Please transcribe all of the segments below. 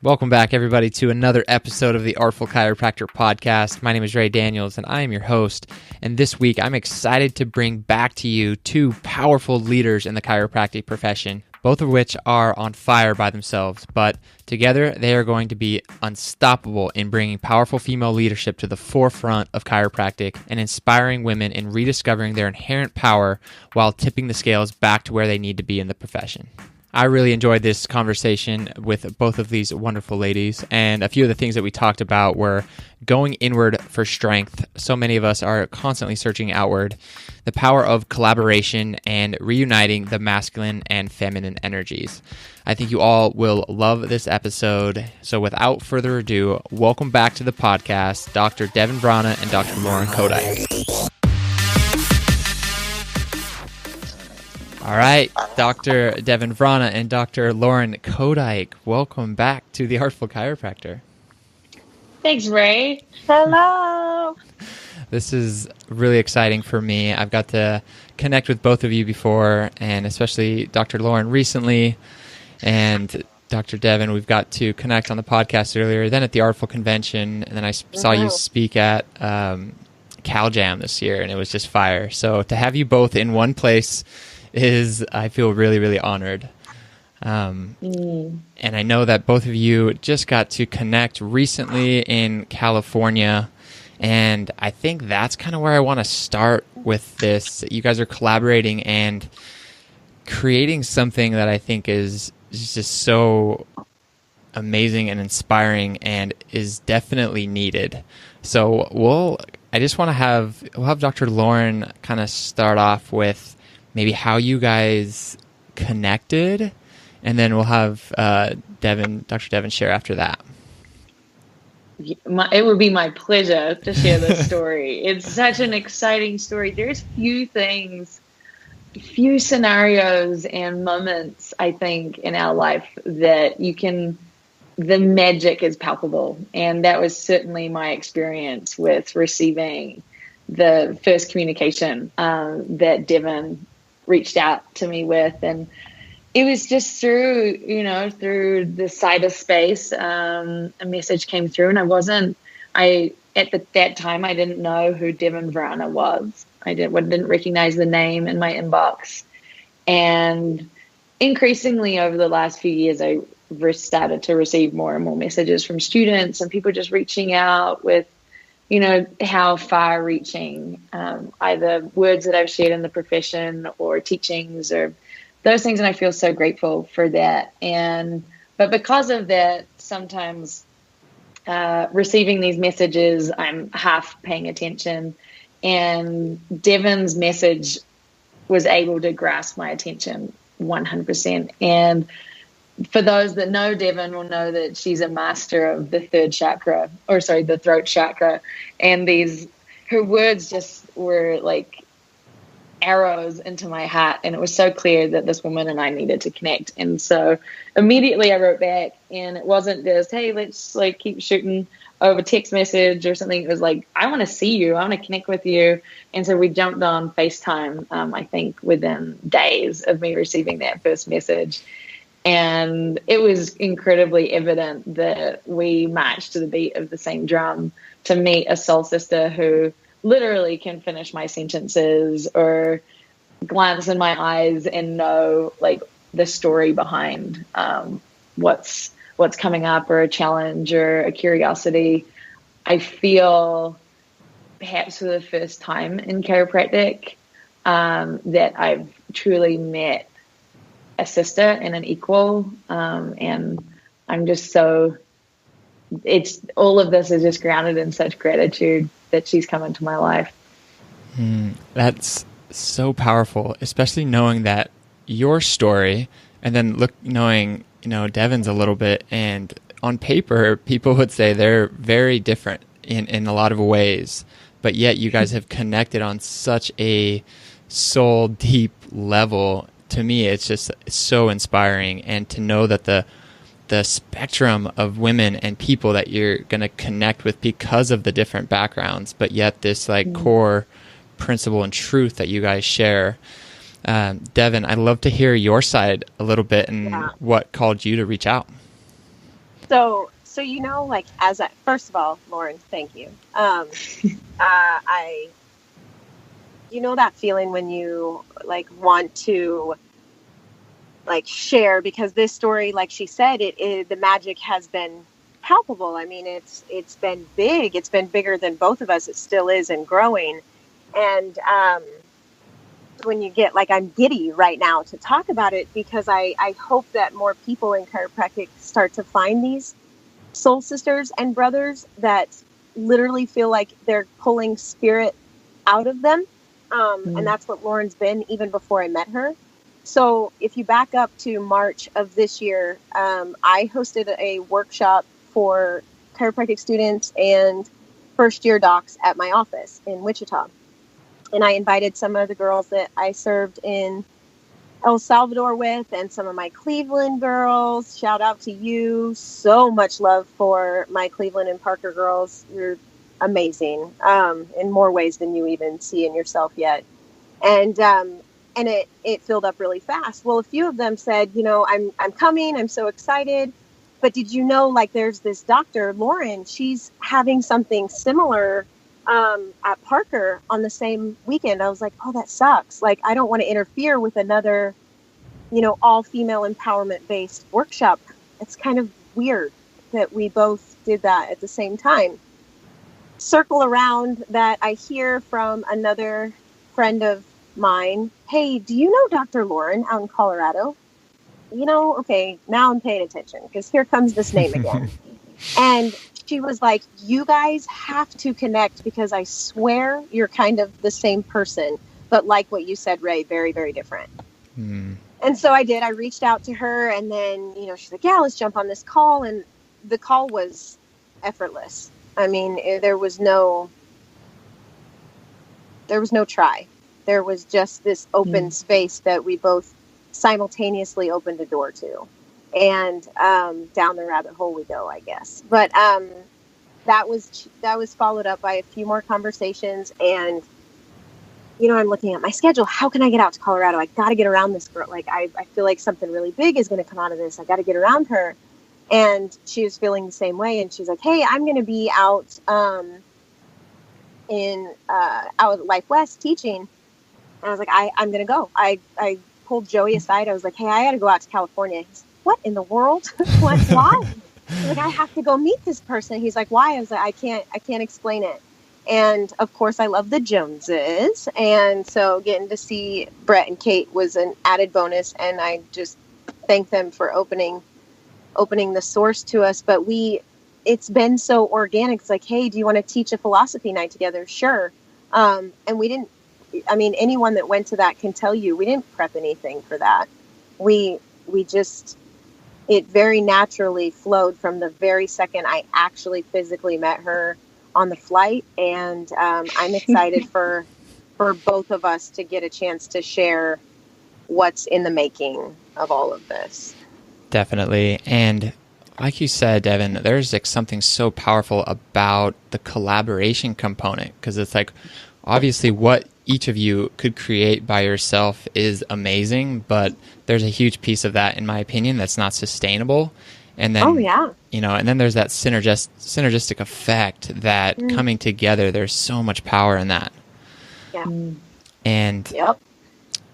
Welcome back, everybody, to another episode of the Artful Chiropractor Podcast. My name is Ray Daniels, and I am your host. And this week, I'm excited to bring back to you two powerful leaders in the chiropractic profession, both of which are on fire by themselves. But together, they are going to be unstoppable in bringing powerful female leadership to the forefront of chiropractic and inspiring women in rediscovering their inherent power while tipping the scales back to where they need to be in the profession. I really enjoyed this conversation with both of these wonderful ladies, and a few of the things that we talked about were going inward for strength. So many of us are constantly searching outward, the power of collaboration, and reuniting the masculine and feminine energies. I think you all will love this episode. So without further ado, welcome back to the podcast, Dr. Devin Vrana and Dr. Lauren Koedyk. All right, Dr. Devin Vrana and Dr. Lauren Koedyk, welcome back to the Artful Chiropractor. Thanks, Ray. Hello. This is really exciting for me. I've got to connect with both of you before, and especially Dr. Lauren recently, and Dr. Devin, we've got to connect on the podcast earlier, then at the Artful Convention, and then I saw you speak at Cal Jam this year, and it was just fire. So to have you both in one place I feel really, really honored. And I know that both of you just got to connect recently in California, and I think that's kind of where I want to start with this. You guys are collaborating and creating something that I think is just so amazing and inspiring and is definitely needed. So we'll have Dr. Lauren kind of start off with maybe how you guys connected, and then we'll have Dr. Devin share after that. It would be my pleasure to share this story. It's such an exciting story. There's few scenarios and moments, I think, in our life that the magic is palpable. And that was certainly my experience with receiving the first communication that Devin reached out to me with, and it was just through the cyberspace, a message came through, and at that time I didn't know who Devin Vrana was. I didn't recognize the name in my inbox, and increasingly over the last few years I started to receive more and more messages from students and people just reaching out with how far-reaching, either words that I've shared in the profession or teachings or those things, and I feel so grateful for that. But because of that, sometimes receiving these messages, I'm half paying attention, and Devin's message was able to grasp my attention 100%. And for those that know Devin will know that she's a master of the the throat chakra. And her words just were like arrows into my heart. And it was so clear that this woman and I needed to connect. And so immediately I wrote back, and it wasn't just, hey, let's keep shooting over text message or something. It was like, I want to see you. I want to connect with you. And so we jumped on FaceTime, I think within days of me receiving that first message. And it was incredibly evident that we marched to the beat of the same drum to meet a soul sister who literally can finish my sentences or glance in my eyes and know the story behind what's coming up, or a challenge or a curiosity. I feel perhaps for the first time in chiropractic that I've truly met a sister and an equal, and I'm just all of this is just grounded in such gratitude that she's come into my life. That's so powerful, especially knowing that your story, and then knowing Devin's a little bit, and on paper people would say they're very different in a lot of ways, but yet you guys have connected on such a soul deep level. To me, it's so inspiring, and to know that the spectrum of women and people that you're going to connect with because of the different backgrounds, but yet this core principle and truth that you guys share. Devin, I'd love to hear your side a little bit and what called you to reach out. So like first of all, Lauren, thank you. I that feeling when you like want to like share, because this story, like she said, the magic has been palpable. I mean, it's been big. It's been bigger than both of us. It still is, and growing. And when you get like, I'm giddy right now to talk about it, because I hope that more people in chiropractic start to find these soul sisters and brothers that literally feel like they're pulling spirit out of them. And that's what Lauren's been even before I met her. So if you back up to March of this year, I hosted a workshop for chiropractic students and first-year docs at my office in Wichita. And I invited some of the girls that I served in El Salvador with, and some of my Cleveland girls. Shout out to you. So much love for my Cleveland and Parker girls. You're amazing in more ways than you even see in yourself yet. And it filled up really fast. Well, a few of them said, I'm coming. I'm so excited. But did you know, like, there's this doctor, Lauren, she's having something similar at Parker on the same weekend. I was like, oh, that sucks. Like, I don't want to interfere with another, all female empowerment based workshop. It's kind of weird that we both did that at the same time. Circle around that I hear from another friend of mine. Hey, do you know Dr. Lauren out in Colorado? Okay, now I'm paying attention, because here comes this name again. And she was like, you guys have to connect, because I swear you're kind of the same person, but like what you said, Ray, very, very different. And so I did. I reached out to her, and then, she's like, yeah, let's jump on this call. And the call was effortless. I mean, there was no try. There was just this open space that we both simultaneously opened a door to, and down the rabbit hole we go, I guess. But that was followed up by a few more conversations, and I'm looking at my schedule. How can I get out to Colorado? I got to get around this girl. Like, I feel like something really big is going to come out of this. I got to get around her. And she was feeling the same way, and she's like, hey, I'm going to be out out at Life West teaching. And I was like, I'm going to go. I pulled Joey aside. I was like, hey, I got to go out to California. He's like, what in the world? What? Why? I was like, I have to go meet this person. He's like, why? I was like, I can't explain it. And of course, I love the Joneses. And so getting to see Brett and Kate was an added bonus. And I just thank them for opening the source to us. But it's been so organic. It's like, hey, do you want to teach a philosophy night together? Sure. And we didn't, anyone that went to that can tell you, we didn't prep anything for that. We just, it very naturally flowed from the very second I actually physically met her on the flight. And I'm excited for both of us to get a chance to share what's in the making of all of this. Definitely. And like you said, Devin, there's like something so powerful about the collaboration component, because it's like, obviously what each of you could create by yourself is amazing, but there's a huge piece of that, in my opinion, that's not sustainable. And then, and then there's that synergistic effect that coming together, there's so much power in that. Yeah. And,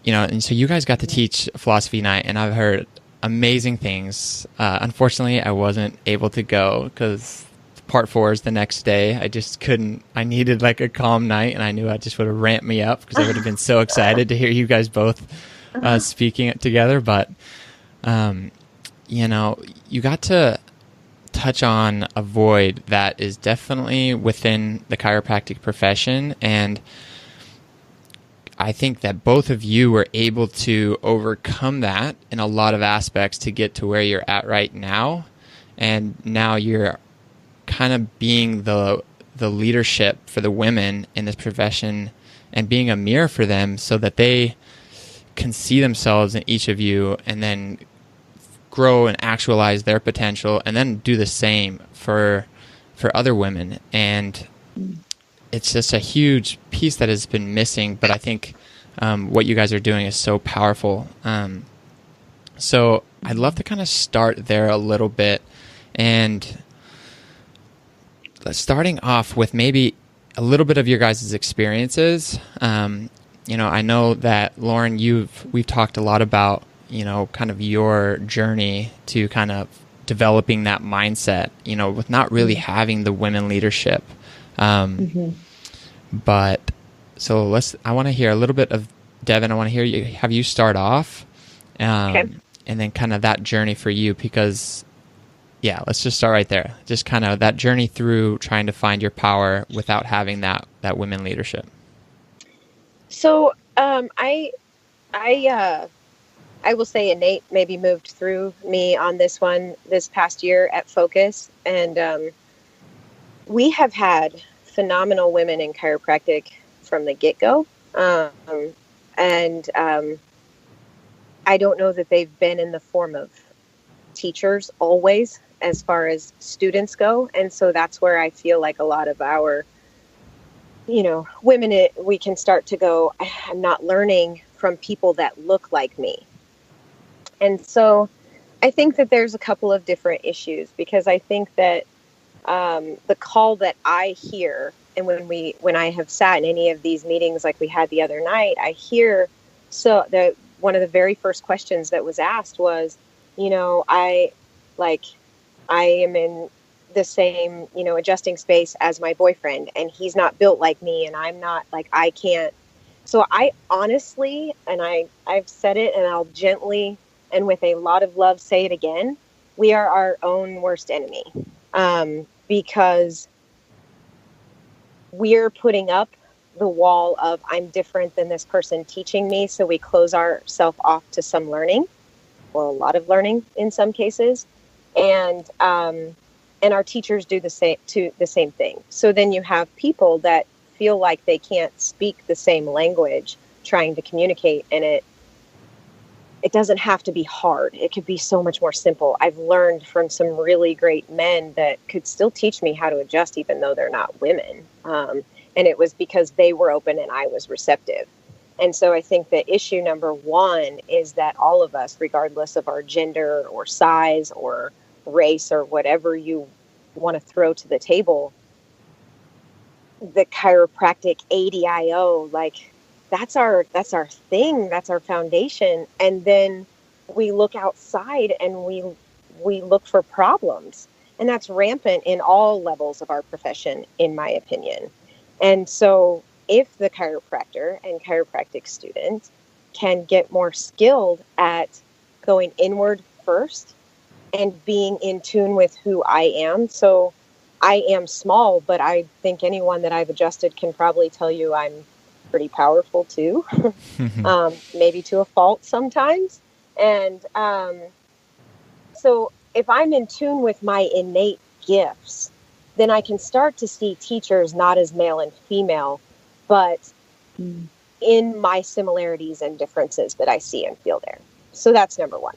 and so you guys got to teach philosophy night, and I've heard amazing things. Unfortunately, I wasn't able to go because part 4 is the next day. I just couldn't. I needed like a calm night, and I knew it just would have ramped me up, because I would have been so excited to hear you guys both speaking it together. But, you got to touch on a void that is definitely within the chiropractic profession. And I think that both of you were able to overcome that in a lot of aspects to get to where you're at right now. And now you're kind of being the leadership for the women in this profession, and being a mirror for them so that they can see themselves in each of you, and then grow and actualize their potential, and then do the same for other women. And it's just a huge piece that has been missing, but I think what you guys are doing is so powerful. So I'd love to kind of start there a little bit And starting off with maybe a little bit of your guys' experiences. I know that Lauren, we've talked a lot about, kind of your journey to kind of developing that mindset, with not really having the women leadership. But so I want to hear a little bit of Devin. I want to have you start off, Okay. and then kind of that journey for you, because let's just start right there. Just kind of that journey through trying to find your power without having that women leadership. So, I will say Nate maybe moved through me on this one this past year at Focus. And, we have had phenomenal women in chiropractic from the get-go. I don't know that they've been in the form of teachers always as far as students go. And so that's where I feel like a lot of our, women, we can start to go, I'm not learning from people that look like me. And so I think that there's a couple of different issues, because I think that the call that I hear, and when I have sat in any of these meetings like we had the other night, I hear one of the very first questions that was asked was, I am in the same, adjusting space as my boyfriend, and he's not built like me, and I'm not, I can't. So I honestly, and I've said it, and I'll gently and with a lot of love say it again, we are our own worst enemy, because we're putting up the wall of I'm different than this person teaching me. So we close ourselves off to some learning, or a lot of learning in some cases. And our teachers do the same thing. So then you have people that feel like they can't speak the same language trying to communicate. And it doesn't have to be hard. It could be so much more simple. I've learned from some really great men that could still teach me how to adjust, even though they're not women. And it was because they were open and I was receptive. And so I think that issue number one is that all of us, regardless of our gender or size or race or whatever you want to throw to the table, the chiropractic ADIO, that's our thing. That's our foundation. And then we look outside and we look for problems. And that's rampant in all levels of our profession, in my opinion. And so if the chiropractor and chiropractic student can get more skilled at going inward first and being in tune with who I am. So I am small, but I think anyone that I've adjusted can probably tell you I'm pretty powerful too, maybe to a fault sometimes. And so if I'm in tune with my innate gifts, then I can start to see teachers not as male and female, but in my similarities and differences that I see and feel there. So that's number one.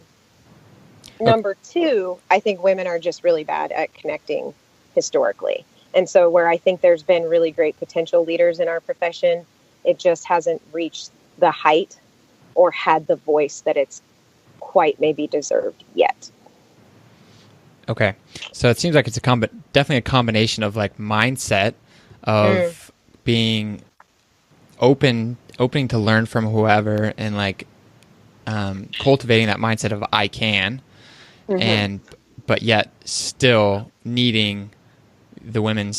Number two, I think women are just really bad at connecting historically. And so where I think there's been really great potential leaders in our profession, it just hasn't reached the height or had the voice that it's quite maybe deserved yet. Okay. So it seems like it's definitely a combination of mindset of being opening to learn from whoever, and cultivating that mindset of I can, but yet still needing the women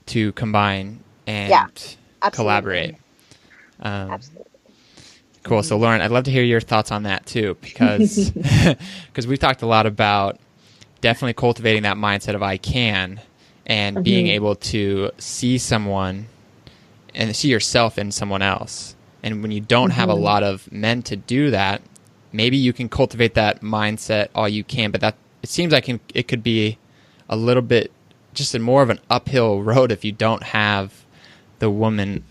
to combine and collaborate. Absolutely. Cool. So Lauren, I'd love to hear your thoughts on that too, because we've talked a lot about definitely cultivating that mindset of I can, and being able to see someone and see yourself in someone else. And when you don't have a lot of men to do that, maybe you can cultivate that mindset all you can, but it seems like it could be a little bit just more of an uphill road if you don't have a women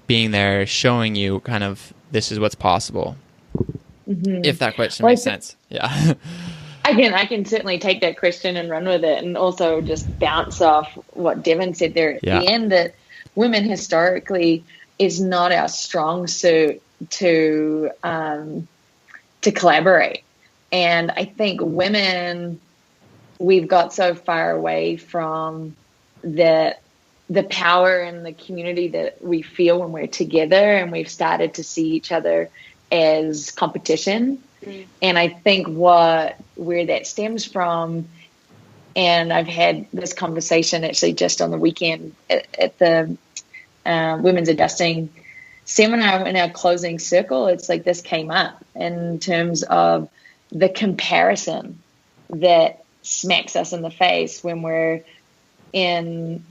being there showing you kind of this is what's possible. If that question makes sense. Yeah. I can certainly take that question and run with it, and also just bounce off what Devin said there at the end, that women historically is not our strong suit to collaborate. And I think women we've got so far away from the power and the community that we feel when we're together, and we've started to see each other as competition. And I think where that stems from, and I've had this conversation actually just on the weekend at the Women's Adjusting seminar in our closing circle, it's like this came up in terms of the comparison that smacks us in the face when we're in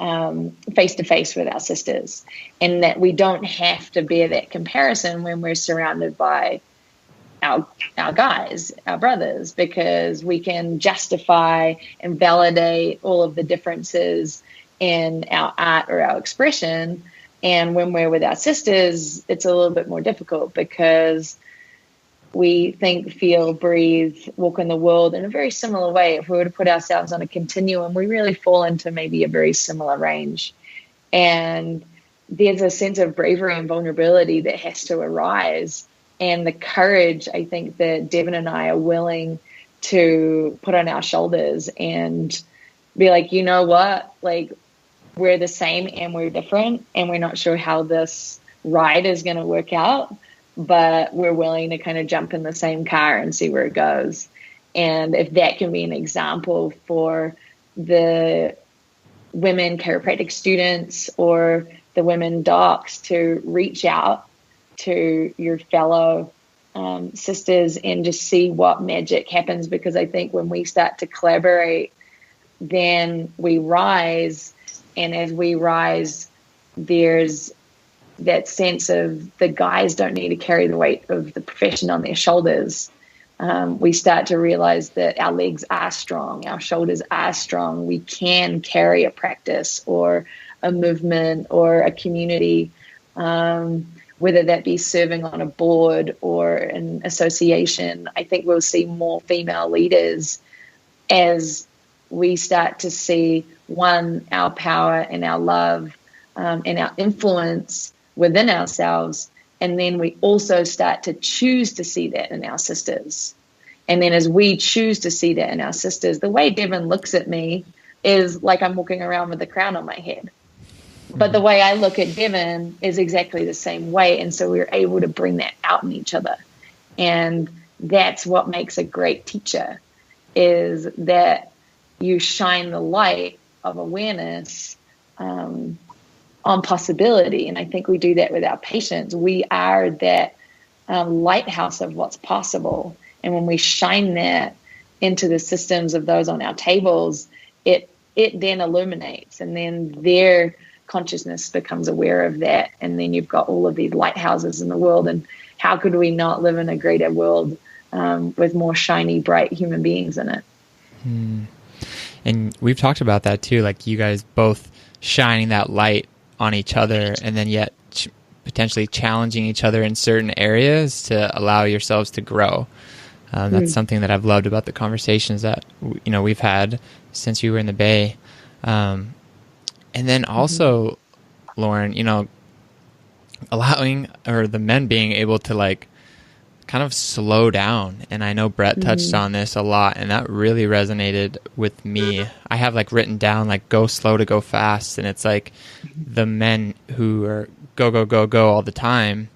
face-to-face with our sisters, and that we don't have to bear that comparison when we're surrounded by our guys, our brothers, because we can justify and validate all of the differences in our art or our expression. And when we're with our sisters, it's a little bit more difficult because we think, feel, breathe, walk in the world in a very similar way. If we were to put ourselves on a continuum, we really fall into maybe a very similar range. And there's a sense of bravery and vulnerability that has to arise. And the courage, I think, that Devin and I are willing to put on our shoulders and be like, you know what, like, we're the same and we're different, and we're not sure how this ride is going to work out, but we're willing to kind of jump in the same car and see where it goes. And if that can be an example for the women chiropractic students or the women docs to reach out to your fellow sisters and just see what magic happens, because I think when we start to collaborate, then we rise. And as we rise, there's that sense of the guys don't need to carry the weight of the profession on their shoulders. We start to realize that our legs are strong, our shoulders are strong. We can carry a practice or a movement or a community, whether that be serving on a board or an association. I think we'll see more female leaders as we start to see, one, our power and our love and our influence within ourselves. And then we also start to choose to see that in our sisters. And then as we choose to see that in our sisters, the way Devin looks at me is like I'm walking around with a crown on my head. But the way I look at Devin is exactly the same way. And so we're able to bring that out in each other. And that's what makes a great teacher, is that you shine the light of awareness on possibility. And I think we do that with our patients. We are that lighthouse of what's possible. And when we shine that into the systems of those on our tables, it then illuminates, and then their consciousness becomes aware of that. And then you've got all of these lighthouses in the world. And how could we not live in a greater world with more shiny, bright human beings in it? And we've talked about that too, like you guys both shining that light on each other, and then yet potentially challenging each other in certain areas to allow yourselves to grow. That's something that I've loved about the conversations that we've had since you were in the Bay. And then also, Lauren, allowing, or the men being able to like kind of slow down. And I know Brett touched on this a lot, and that really resonated with me. I have like written down like go slow to go fast. And it's like the men who are go, go, go, go all the time,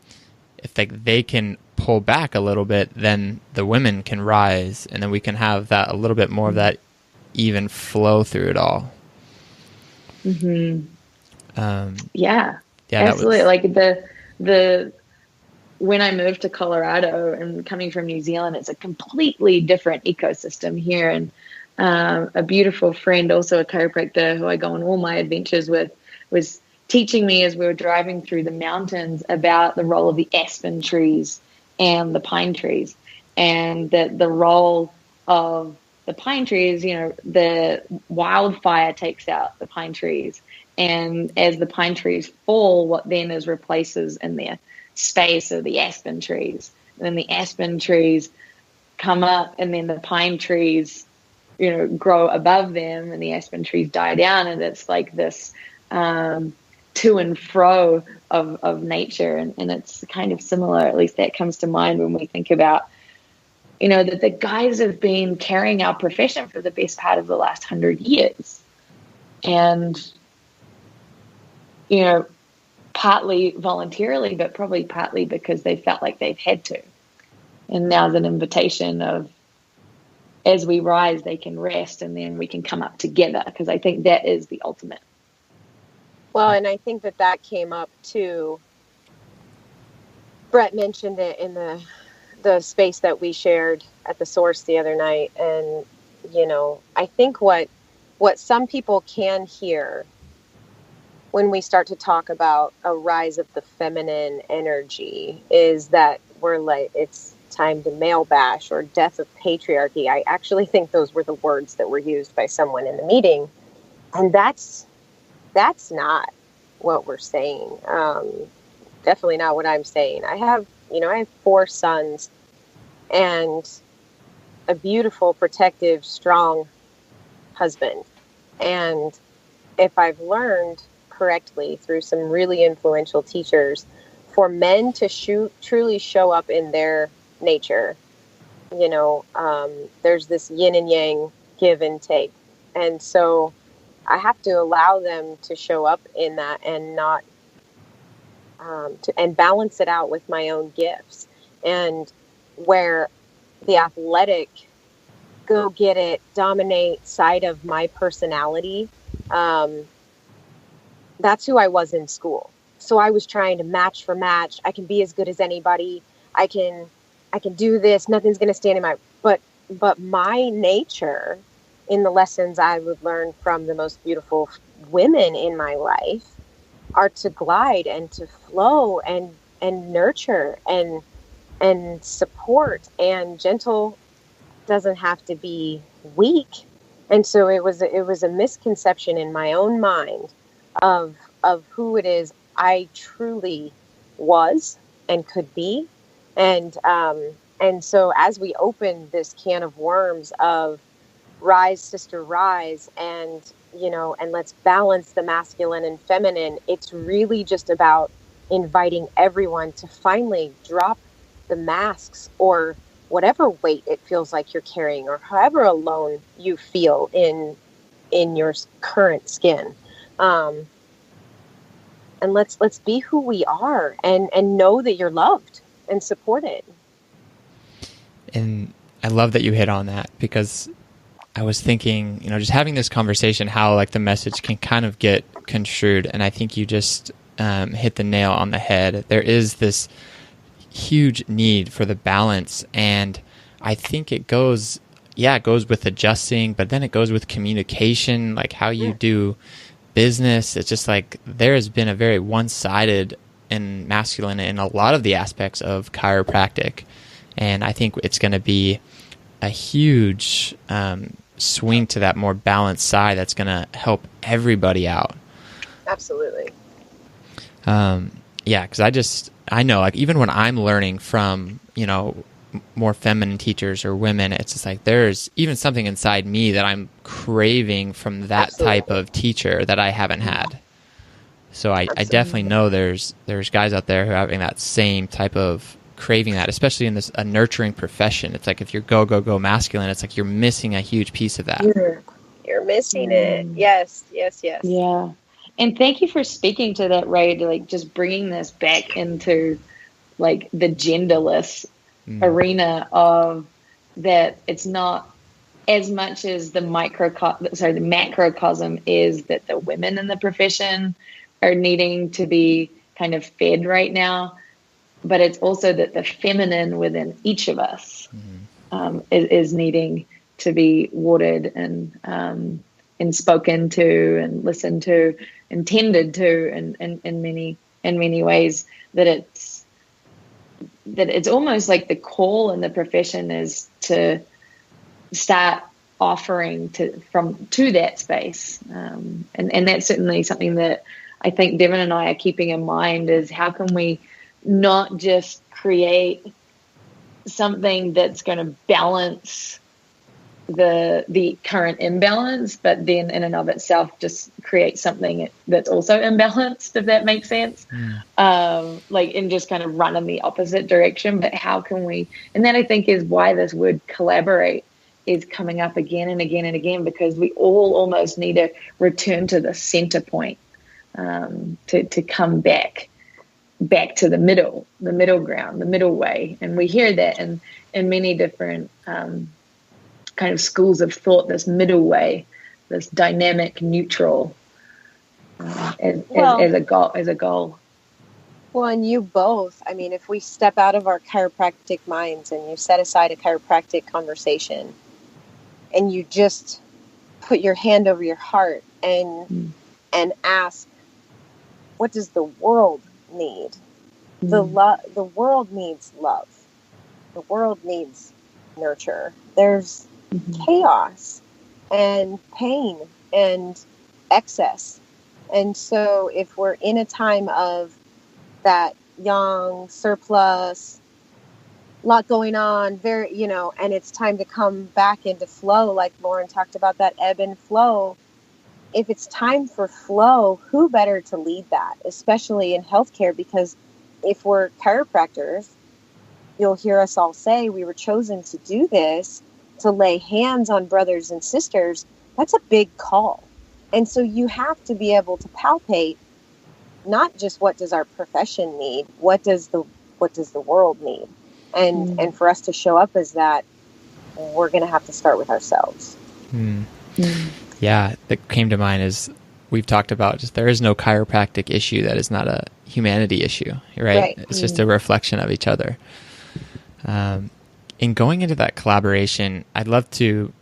if like they can pull back a little bit, then the women can rise, and then we can have that a little bit more of that even flow through it all. Yeah, absolutely. Like the when I moved to Colorado and coming from New Zealand, it's a completely different ecosystem here. And a beautiful friend, also a chiropractor who I go on all my adventures with, was teaching me as we were driving through the mountains about the role of the aspen trees and the pine trees, and that the role of the pine trees, the wildfire takes out the pine trees. And as the pine trees fall, what then is replaces in their space are the aspen trees. And then the aspen trees come up, and then the pine trees, grow above them, and the aspen trees die down. And it's like this to and fro of nature. And it's kind of similar, at least that comes to mind when we think about, that the guys have been carrying our profession for the best part of the last 100 years. And, partly voluntarily, but probably partly because they felt like they've had to. And now's an invitation of, as we rise, they can rest, and then we can come up together, because I think that is the ultimate. Well, and I think that came up too. Brett mentioned it in the space that we shared at the Source the other night. And, I think what some people can hear when we start to talk about a rise of the feminine energy is that we're like, it's time to male bash or death of patriarchy. I actually think those were the words that were used by someone in the meeting. And that's not what we're saying. Definitely not what I'm saying. I have 4 sons and a beautiful, protective, strong husband. And if I've learned correctly through some really influential teachers, for men to truly show up in their nature, there's this yin and yang, give and take. And so I have to allow them to show up in that and not and balance it out with my own gifts. And where the athletic, go get it, dominate side of my personality, that's who I was in school. So I was trying to match for match. I can be as good as anybody. I can do this. Nothing's going to stand in my, but my nature in the lessons I would learn from the most beautiful women in my life are to glide and to flow and nurture and support, and gentle doesn't have to be weak. And so it was a misconception in my own mind of who it is I truly was and could be. And so as we open this can of worms of rise, sister, rise, and let's balance the masculine and feminine, it's really just about inviting everyone to finally drop the masks or whatever weight it feels like you're carrying, or however alone you feel in your current skin. And let's be who we are and know that you're loved and supported. And I love that you hit on that, because I was thinking, just having this conversation, how like the message can kind of get construed. And I think you just hit the nail on the head. There is this huge need for the balance. And I think it goes with adjusting, but then it goes with communication, like how you do business. It's just like there has been a very one-sided and masculine in a lot of the aspects of chiropractic. And I think it's going to be a huge swing to that more balanced side that's going to help everybody out. Absolutely. Because I know, like, even when I'm learning from, more feminine teachers or women, it's just like there's even something inside me that I'm craving from that Absolutely. type of teacher that I haven't had. So I definitely know there's guys out there who are having that same type of craving, that especially in a nurturing profession. It's like if you're go masculine, it's like you're missing a huge piece of that. You're missing it. Yes. Yeah. And thank you for speaking to that, Ray, to like just bringing this back into like the genderless arena of that. It's not as much as the macrocosm is that the women in the profession are needing to be kind of fed right now, but it's also that the feminine within each of us is needing to be watered and spoken to and listened to and tended to in many ways. That it's almost like the call in the profession is to start offering to that space, and that's certainly something that I think Devin and I are keeping in mind, is how can we not just create something that's going to balance the current imbalance, but then in and of itself just create something that's also imbalanced, if that makes sense. And just kind of run in the opposite direction. But how can we, and that I think is why this word collaborate is coming up again and again and again, because we all almost need to return to the center point, to come back to the middle ground, the middle way. And we hear that in many different kind of schools of thought, this middle way, this dynamic neutral as a goal. Well, and you both, I mean, if we step out of our chiropractic minds and you set aside a chiropractic conversation and you just put your hand over your heart and ask, what does the world need? The world needs love. The world needs nurture. There's chaos and pain and excess. And so if we're in a time of that young surplus, lot going on, very, and it's time to come back into flow, like Lauren talked about, that ebb and flow. If it's time for flow, who better to lead that, especially in healthcare? Because if we're chiropractors, you'll hear us all say we were chosen to do this, to lay hands on brothers and sisters. That's a big call. And so you have to be able to palpate not just what does our profession need, what does the world need? And for us to show up as that, we're going to have to start with ourselves. Yeah, that came to mind is we've talked about just there is no chiropractic issue that is not a humanity issue, right? It's just a reflection of each other. In going into that collaboration, I'd love to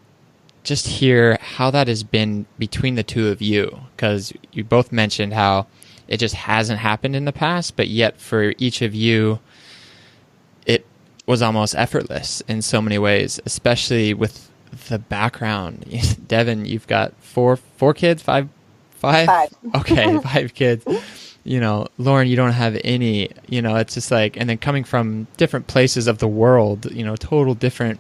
just hear how that has been between the two of you, because you both mentioned how it just hasn't happened in the past, but yet for each of you, it was almost effortless in so many ways, especially with the background. Devin, you've got four kids, five? Okay, 5 kids. Lauren, you don't have any, it's just like, and then coming from different places of the world, total different,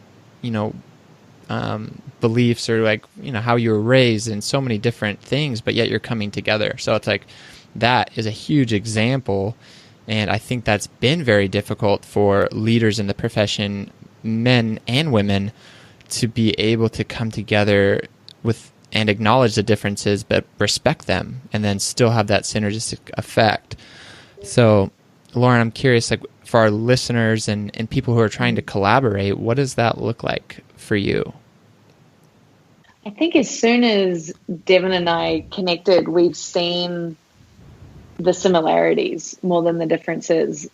beliefs or like, how you were raised and so many different things, but yet you're coming together. So it's like, that is a huge example. And I think that's been very difficult for leaders in the profession, men and women, to be able to come together with and acknowledge the differences, but respect them and then still have that synergistic effect. So, Lauren, I'm curious, like for our listeners and people who are trying to collaborate, what does that look like for you? I think as soon as Devin and I connected, we've seen the similarities more than the differences.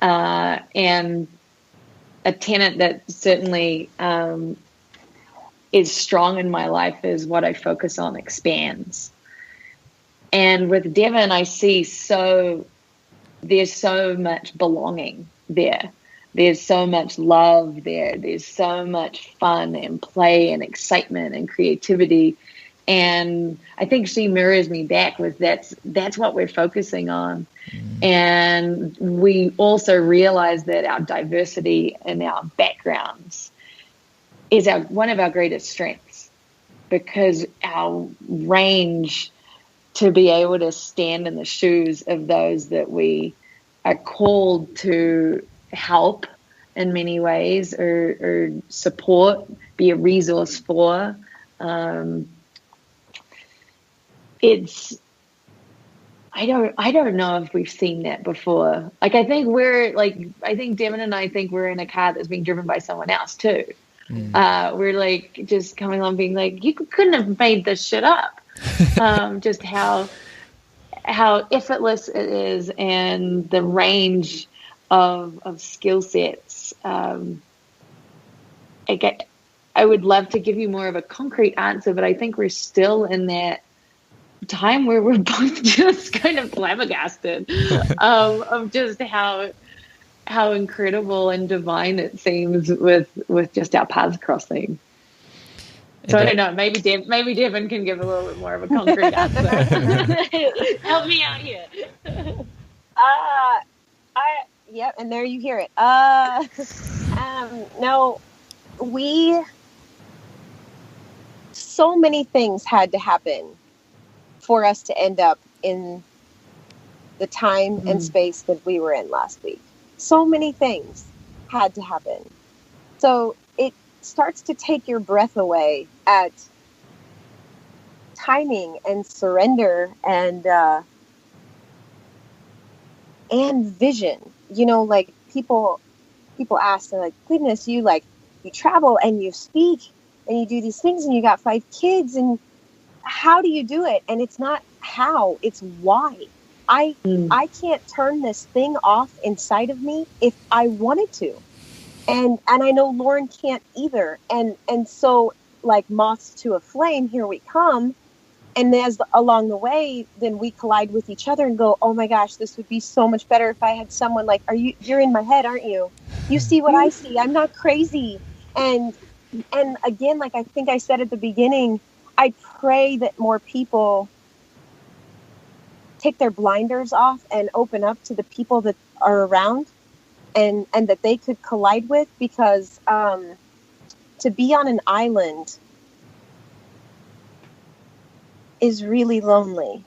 And a tenet that certainly is strong in my life is what I focus on expands. And with Devin, I see there's so much belonging there. There's so much love there. There's so much fun and play and excitement and creativity. And I think she mirrors me back with that's what we're focusing on. And we also realize that our diversity and our backgrounds is one of our greatest strengths, because our range to be able to stand in the shoes of those that we are called to help in many ways or support, be a resource for. I don't know if we've seen that before. Like, I think Devin and I think we're in a car that's being driven by someone else too. We're like just coming along being like, you couldn't have made this shit up. Just how effortless it is, and the range of skill sets. I would love to give you more of a concrete answer, but I think we're still in that time where we're both just kind of flabbergasted of just how incredible and divine it seems with just our paths crossing. So I don't know. Maybe Devin can give a little bit more of a concrete answer. Help me out here. Yep, and there you hear it. No, so many things had to happen for us to end up in the time and space that we were in last week. So many things had to happen. So it starts to take your breath away at timing and surrender and vision. You know, like people ask, they're like, goodness, you travel and you speak and you do these things and you got 5 kids, and how do you do it? And it's not how, it's why. I can't turn this thing off inside of me if I wanted to. And I know Lauren can't either. And so, like moths to a flame, here we come. And as along the way, then we collide with each other and go, oh my gosh, this would be so much better if I had someone like, you're in my head, aren't you? You see what I see. I'm not crazy. And again, like I think I said at the beginning, I pray that more people take their blinders off and open up to the people that are around and that they could collide with, because to be on an island is really lonely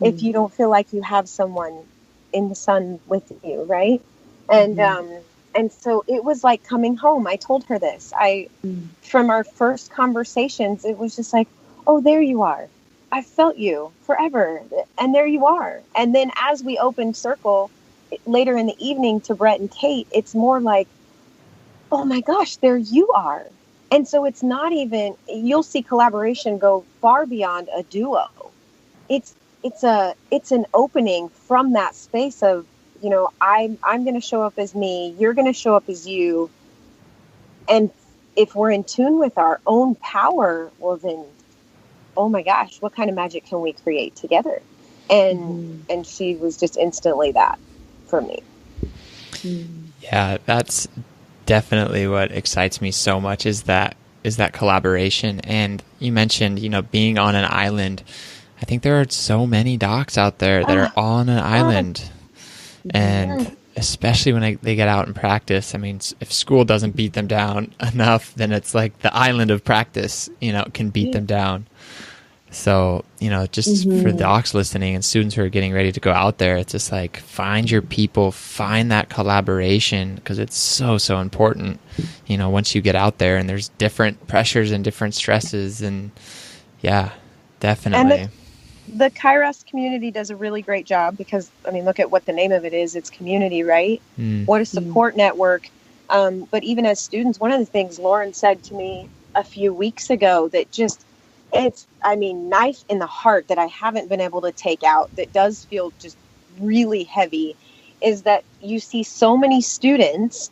if you don't feel like you have someone in the sun with you, right? And so it was like coming home. I told her this. From our first conversations, it was just like, oh, there you are. I felt you forever. And there you are. And then as we opened circle later in the evening to Brett and Kate, it's more like, oh my gosh, there you are. And so it's not even, you'll see collaboration go far beyond a duo. It's an opening from that space of, you know, I'm going to show up as me, you're going to show up as you. And if we're in tune with our own power, well then, oh my gosh, what kind of magic can we create together? And she was just instantly that for me. Yeah, that's definitely what excites me so much is that collaboration. And you mentioned, you know, being on an island. I think there are so many docs out there that are on an island. And especially when they get out and practice, I mean, if school doesn't beat them down enough, then it's like the island of practice, you know, can beat them down. So, you know, just for the docs listening and students who are getting ready to go out there, it's just like, find your people, find that collaboration, because it's so, so important, you know, once you get out there and there's different pressures and different stresses. And yeah, definitely. And the Kairos community does a really great job, because, I mean, look at what the name of it is. It's community, right? What a support network. But even as students, one of the things Lauren said to me a few weeks ago that just, it's, I mean, knife in the heart that I haven't been able to take out, that does feel just really heavy, is that you see so many students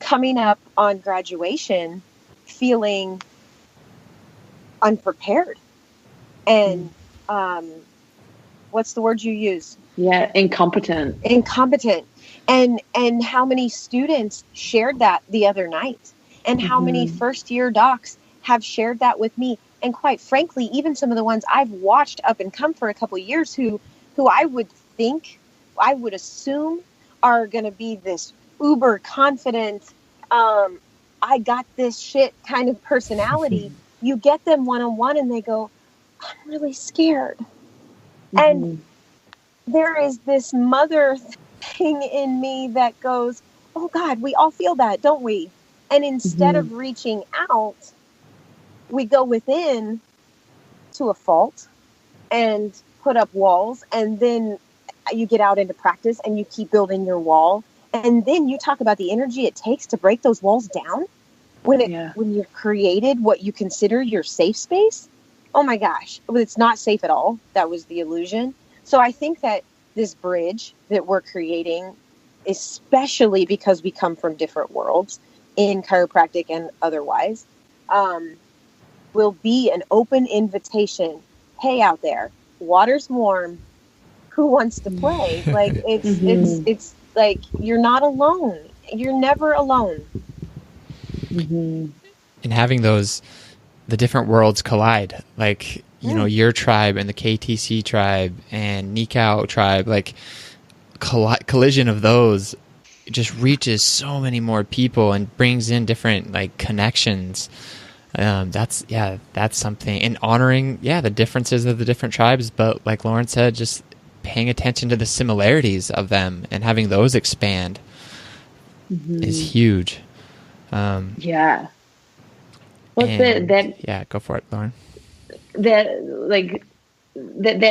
coming up on graduation feeling unprepared. And what's the word you use? Yeah, incompetent. And how many students shared that the other night, and how many first year docs have shared that with me. And quite frankly, even some of the ones I've watched up and come for a couple of years who I would assume are going to be this uber confident, I got this shit kind of personality. You get them one-on-one and they go, I'm really scared. And there is this mother thing in me that goes, oh God, we all feel that, don't we? And instead of reaching out, we go within to a fault and put up walls. And then you get out into practice and you keep building your wall. And then you talk about the energy it takes to break those walls down when you've created what you consider your safe space. Oh my gosh, it's not safe at all. That was the illusion. So I think that this bridge that we're creating, especially because we come from different worlds in chiropractic and otherwise, will be an open invitation. Hey, out there, water's warm. Who wants to play? Like it's like, you're not alone. You're never alone. And having the different worlds collide, like, you know, your tribe and the KTC tribe and Nikau tribe, like collision of those just reaches so many more people and brings in different like connections. That's something. And honoring, the differences of the different tribes, but like Lauren said, just paying attention to the similarities of them and having those expand is huge. Yeah. Well, go for it, Lauren. That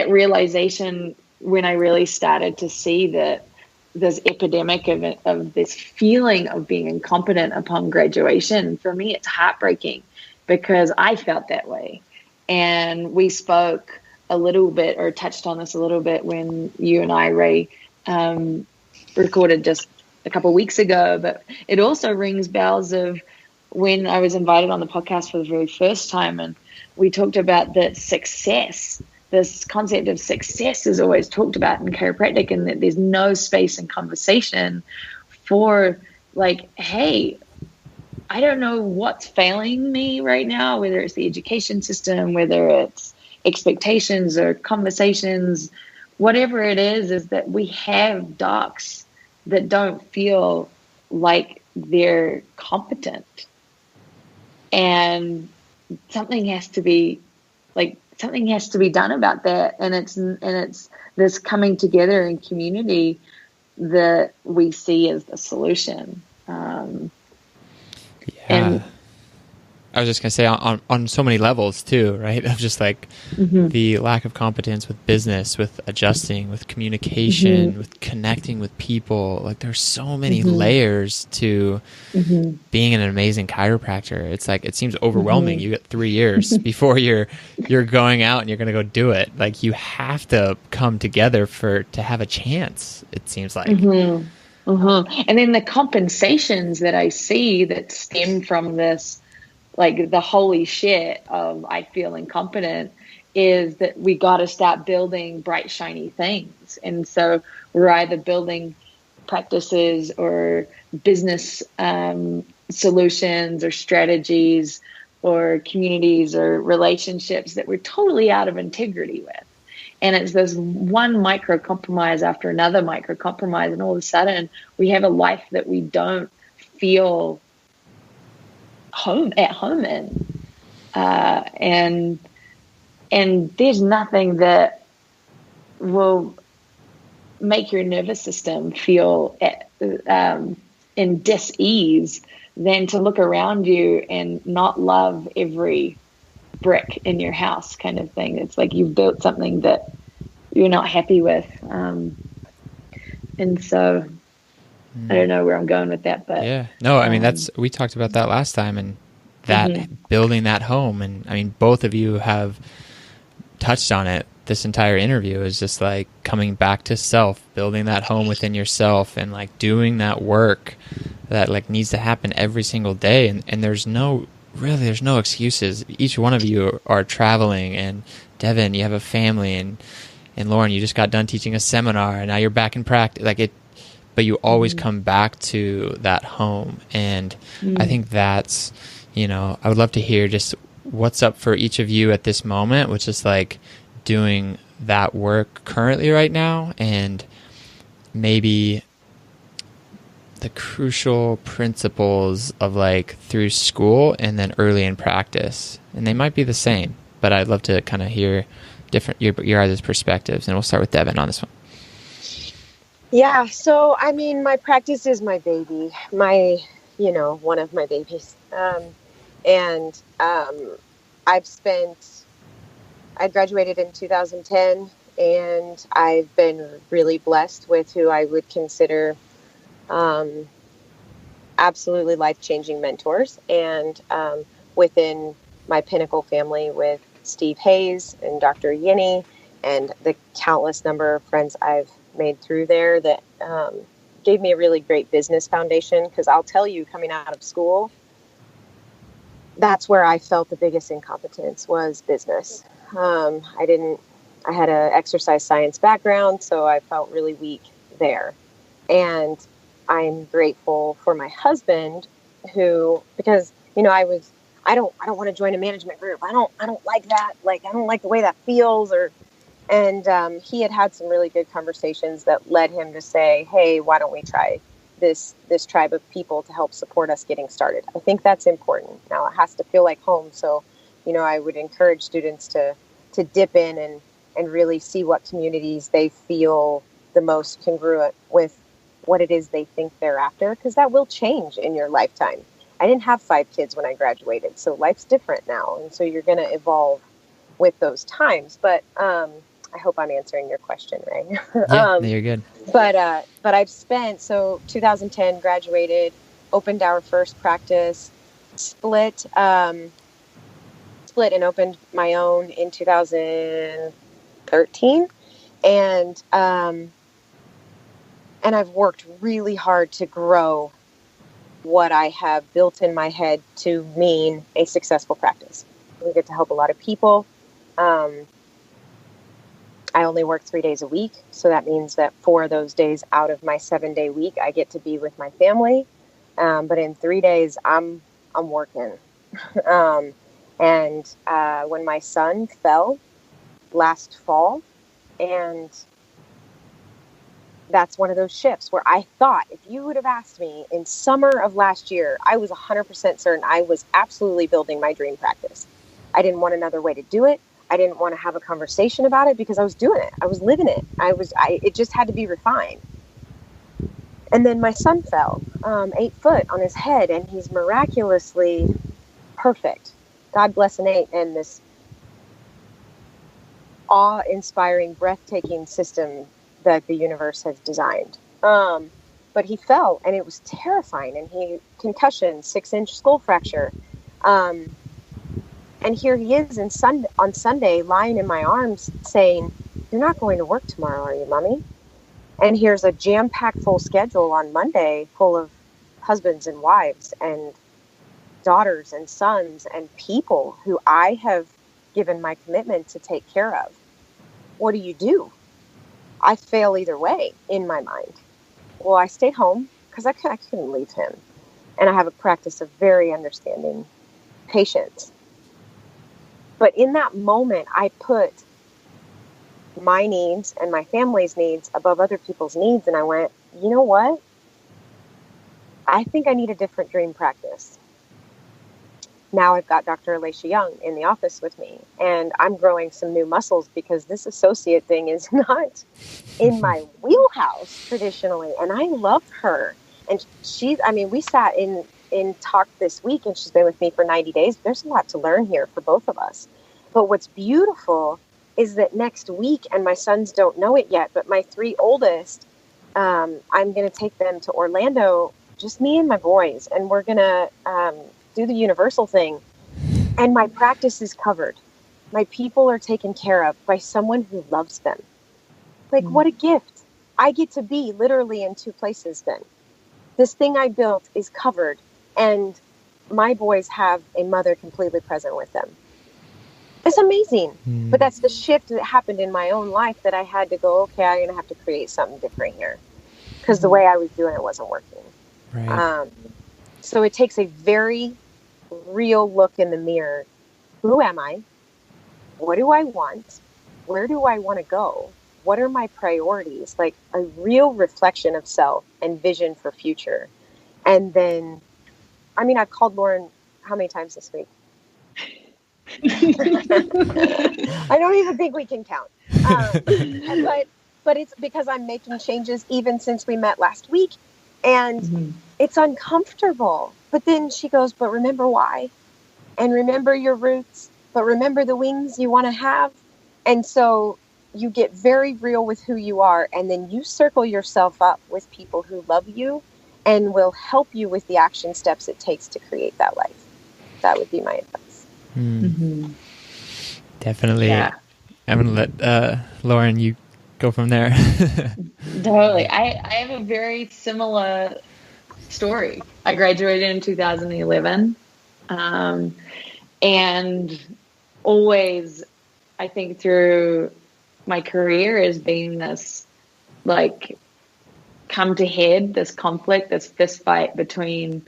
realization when I really started to see that this epidemic of this feeling of being incompetent upon graduation, for me, it's heartbreaking because I felt that way. And we spoke a little bit or touched on this a little bit when you and I, Ray, recorded just a couple of weeks ago, but it also rings bells of when I was invited on the podcast for the very first time, and we talked about that success. This concept of success is always talked about in chiropractic, and that there's no space in conversation for like, hey, I don't know what's failing me right now, whether it's the education system, whether it's expectations or conversations, whatever it is that we have docs that don't feel like they're competent. And something has to be done about that. And it's this coming together in community that we see as the solution. And I was just going to say on so many levels too, right? Of just like the lack of competence with business, with adjusting, with communication, with connecting with people. Like there's so many layers to being an amazing chiropractor. It's like, it seems overwhelming. You get 3 years before you're going out and you're going to go do it. Like you have to come together to have a chance, it seems like. And then the compensations that I see that stem from this, like the holy shit of I feel incompetent, is that we got to start building bright, shiny things. And so we're either building practices or business solutions or strategies or communities or relationships that we're totally out of integrity with. And it's this one micro compromise after another micro compromise. And all of a sudden we have a life that we don't feel at home in. And there's nothing that will make your nervous system feel in dis-ease than to look around you and not love every brick in your house, kind of thing. It's like you've built something that you're not happy with. And so I don't know where I'm going with that, but I mean, we talked about that last time, and that building that home. And I mean, both of you have touched on it. This entire interview is just like coming back to self, building that home within yourself, and like doing that work that like needs to happen every single day. And there's no excuses. Each one of you are traveling, and Devin, you have a family, and Lauren, you just got done teaching a seminar, and now you're back in practice. But you always come back to that home. And I think that's, I would love to hear just what's up for each of you at this moment, which is like doing that work currently right now, and maybe the crucial principles of like through school and then early in practice. And they might be the same, but I'd love to kind of hear different your guys' perspectives. And we'll start with Devin on this one. Yeah. So, I mean, my practice is my baby, one of my babies. I graduated in 2010, and I've been really blessed with who I would consider absolutely life-changing mentors. And within my pinnacle family with Steve Hayes and Dr. Yinny and the countless number of friends I've made through there that gave me a really great business foundation. Because I'll tell you, coming out of school, that's where I felt the biggest incompetence was business. I had an exercise science background, so I felt really weak there. And I'm grateful for my husband because I don't want to join a management group. I don't like that. Like, I don't like the way that feels, and he had some really good conversations that led him to say, hey, why don't we try this tribe of people to help support us getting started. I think that's important. Now it has to feel like home. So, I would encourage students to dip in and really see what communities they feel the most congruent with what it is they think they're after, because that will change in your lifetime. I didn't have 5 kids when I graduated, so life's different now. And so you're going to evolve with those times. But I hope I'm answering your question, right? Yeah, you're good. But I've spent, 2010 graduated, opened our first practice, split and opened my own in 2013. And I've worked really hard to grow what I have built in my head to mean a successful practice. We get to help a lot of people. I only work 3 days a week. So that means that 4 of those days out of my 7-day week, I get to be with my family. But in 3 days, I'm working. And when my son fell last fall, and that's one of those shifts where I thought, if you would have asked me in summer of last year, I was 100% certain I was absolutely building my dream practice. I didn't want another way to do it. I didn't want to have a conversation about it because I was doing it. I was living it. It just had to be refined. And then my son fell 8 foot on his head, and he's miraculously perfect. God bless Nate and this awe-inspiring, breathtaking system that the universe has designed. But he fell, and it was terrifying, and he concussion, 6-inch skull fracture. And here he is on Sunday lying in my arms saying, "You're not going to work tomorrow, are you, Mommy?" And here's a jam-packed full schedule on Monday full of husbands and wives and daughters and sons and people who I have given my commitment to take care of. What do? I fail either way in my mind. Well, I stayed home because I couldn't leave him. And I have a practice of very understanding patience. But in that moment, I put my needs and my family's needs above other people's needs. And I went, you know what? I think I need a different dream practice. Now I've got Dr. Alicia Young in the office with me, and I'm growing some new muscles because this associate thing is not in my wheelhouse traditionally. And I love her. And we sat in talk this week, and she's been with me for 90 days. There's a lot to learn here for both of us. But what's beautiful is that next week, and my sons don't know it yet, but my 3 oldest, I'm going to take them to Orlando, just me and my boys, and we're going to do the universal thing. And my practice is covered. My people are taken care of by someone who loves them. Like, what a gift. I get to be literally in 2 places then. This thing I built is covered, and my boys have a mother completely present with them. It's amazing. But that's the shift that happened in my own life that I had to go, okay, I'm going to have to create something different here because the way I was doing it wasn't working. Right. So it takes a very real look in the mirror. Who am I? What do I want? Where do I want to go? What are my priorities? Like a real reflection of self and vision for future. And then, I've called Lauren how many times this week? I don't even think we can count. But it's because I'm making changes even since we met last week. And it's uncomfortable. But then she goes, but remember why? And remember your roots. But remember the wings you want to have. And so you get very real with who you are. And then you circle yourself up with people who love you and will help you with the action steps it takes to create that life. That would be my advice. Definitely. Yeah. I'm going to let Lauren, you go from there. Totally. I have a very similar story. I graduated in 2011. And always, I think through my career has been this, like, come to head, this conflict, this fist fight between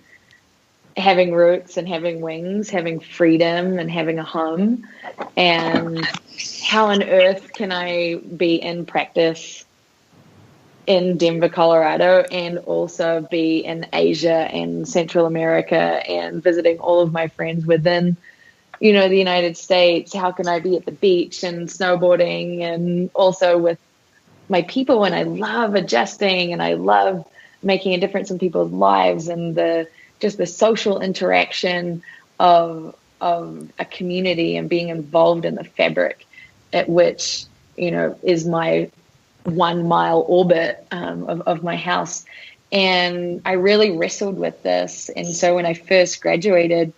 having roots and having wings, having freedom and having a home, and how on earth can I be in practice in Denver, Colorado, and also be in Asia and Central America and visiting all of my friends within, the United States. How can I be at the beach and snowboarding and also with my people? And I love adjusting and I love making a difference in people's lives and the social interaction of a community and being involved in the fabric at which, is my 1 mile orbit of my house. And I really wrestled with this. And so when I first graduated,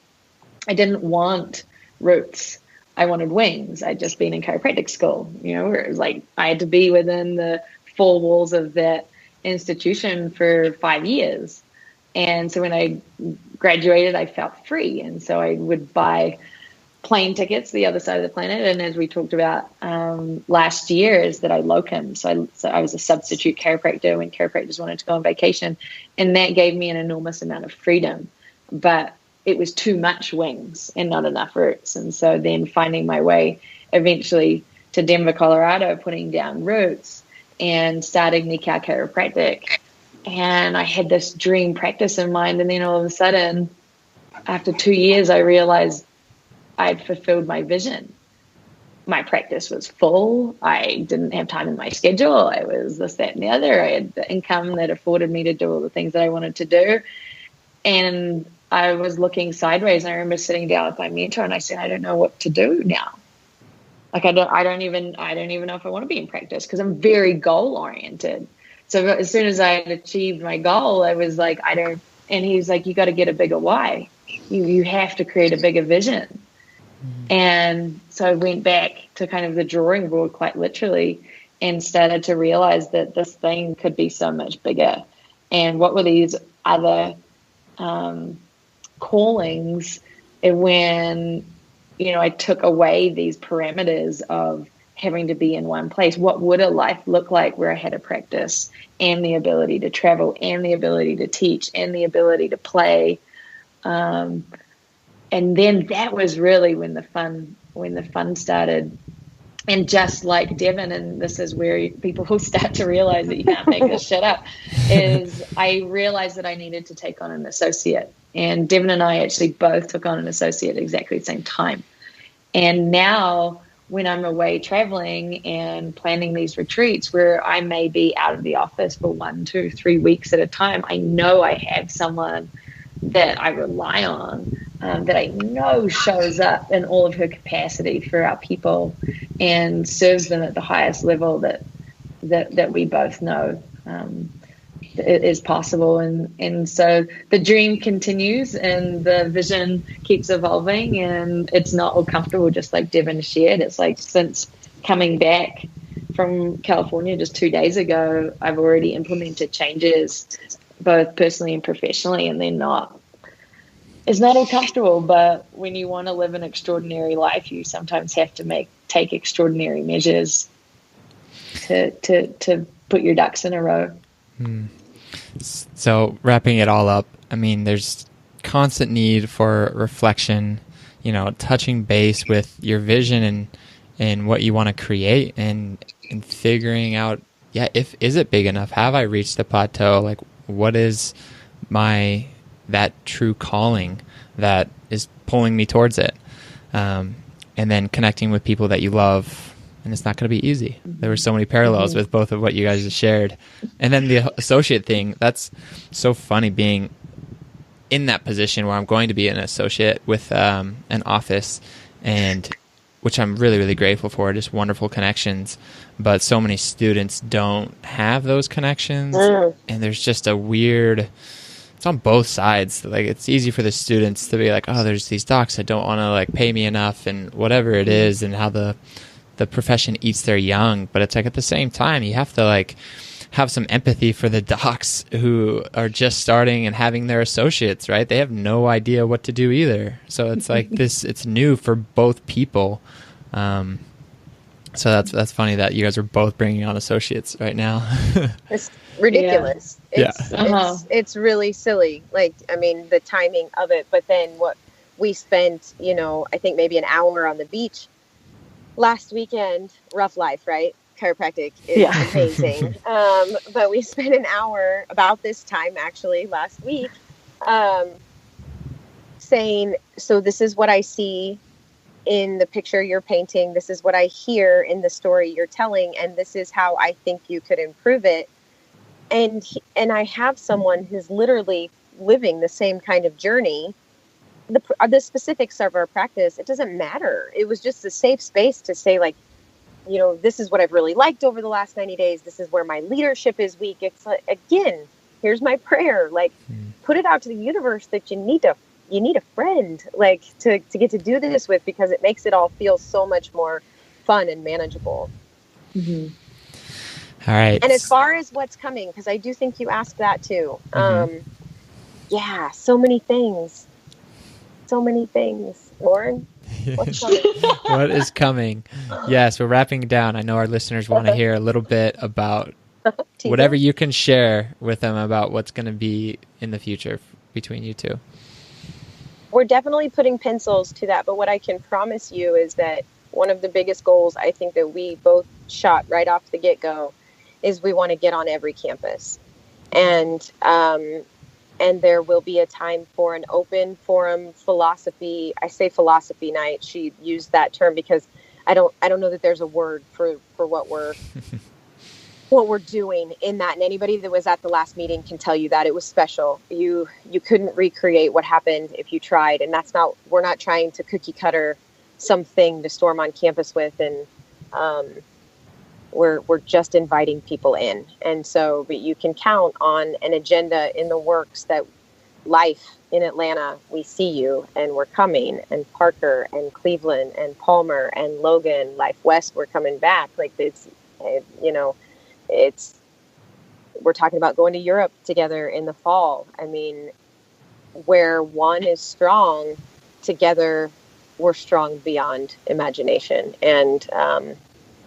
I didn't want roots. I wanted wings. I'd just been in chiropractic school, where it was like I had to be within the 4 walls of that institution for 5 years. And so when I graduated, I felt free. And so I would buy plane tickets the other side of the planet. And as we talked about last year, is that I locum. So I was a substitute chiropractor when chiropractors wanted to go on vacation. And that gave me an enormous amount of freedom. But it was too much wings and not enough roots. And so then finding my way eventually to Denver, Colorado, putting down roots and starting Nikau Chiropractic. And I had this dream practice in mind. And then all of a sudden, after 2 years, I realized I'd fulfilled my vision. My practice was full. I didn't have time in my schedule. I was this, that, and the other. I had the income that afforded me to do all the things that I wanted to do. And I was looking sideways. And I remember sitting down with my mentor and I said, I don't know what to do now. Like, I don't even know if I want to be in practice because I'm very goal oriented. So as soon as I had achieved my goal, I was like, and he's like, you got to get a bigger why. You have to create a bigger vision. Mm-hmm. And so I went back to kind of the drawing board quite literally and started to realize that this thing could be so much bigger. And what were these other callings when, I took away these parameters of having to be in one place? What would a life look like where I had a practice and the ability to travel and the ability to teach and the ability to play? And then that was really when the fun started. And just like Devin, and this is where people will start to realize that you can't make this shit up, is I realized that I needed to take on an associate. And Devin and I actually both took on an associate at exactly the same time. And now when I'm away traveling and planning these retreats where I may be out of the office for 1, 2, 3 weeks at a time, I know I have someone that I rely on, that I know shows up in all of her capacity for our people and serves them at the highest level that we both know is possible. And so the dream continues and the vision keeps evolving, and it's not all comfortable, just like Devin shared. It's like since coming back from California just 2 days ago, I've already implemented changes both personally and professionally, and it's not all comfortable, but when you want to live an extraordinary life, you sometimes have to take extraordinary measures to put your ducks in a row. So wrapping it all up, I mean, there's constant need for reflection, touching base with your vision and what you want to create and figuring out, is it big enough? Have I reached the plateau? Like, what is that true calling that is pulling me towards it? And then connecting with people that you love. And it's not going to be easy. There were so many parallels with both of what you guys just shared. And then the associate thing, that's so funny, being in that position where I'm going to be an associate with an office, and which I'm really, really grateful for, just wonderful connections. But so many students don't have those connections. And there's just a weird, it's on both sides. Like, it's easy for the students to be like, oh, there's these docs that don't want to like pay me enough and whatever it is, and how the profession eats their young. But it's like, at the same time, you have to like have some empathy for the docs who are just starting and having their associates, right? They have no idea what to do either. So it's like it's new for both people. So that's funny that you guys are both bringing on associates right now. It's ridiculous. Yeah. It's really silly. Like, I mean, the timing of it, but then what we spent, I think maybe an hour on the beach last weekend, rough life, right? chiropractic is amazing. But we spent an hour about this time, actually, last week, saying, so this is what I see in the picture you're painting. This is what I hear in the story you're telling. And this is how I think you could improve it. And I have someone who's literally living the same kind of journey. The specifics of our practice, it doesn't matter. It was just a safe space to say, like, you know, this is what I've really liked over the last 90 days. This is where my leadership is weak. It's like, again, here's my prayer. Like, put it out to the universe that you need a friend, like, to get to do this with, because it makes it all feel so much more fun and manageable. Mm-hmm. All right. And as far as what's coming, because I do think you asked that too. Yeah, so many things. Lauren, what's coming? What is coming? Yes, we're wrapping down. I know our listeners want to hear a little bit about whatever you can share with them about what's going to be in the future between you two. We're definitely putting pencils to that, but what I can promise you is that one of the biggest goals I think that we both shot right off the get-go is we want to get on every campus. And there will be a time for an open forum philosophy. I say philosophy night. She used that term because I don't know that there's a word for what we're doing in that. And anybody that was at the last meeting can tell you that it was special. You couldn't recreate what happened if you tried. And we're not trying to cookie cutter something to storm on campus with. And we're just inviting people in. And so, but you can count on an agenda in the works that Life in Atlanta, we see you and we're coming, and Parker and Cleveland and Palmer and Logan, Life West, we're coming back. Like, it's, you know, we're talking about going to Europe together in the fall. I mean, where one is strong, together we're strong beyond imagination.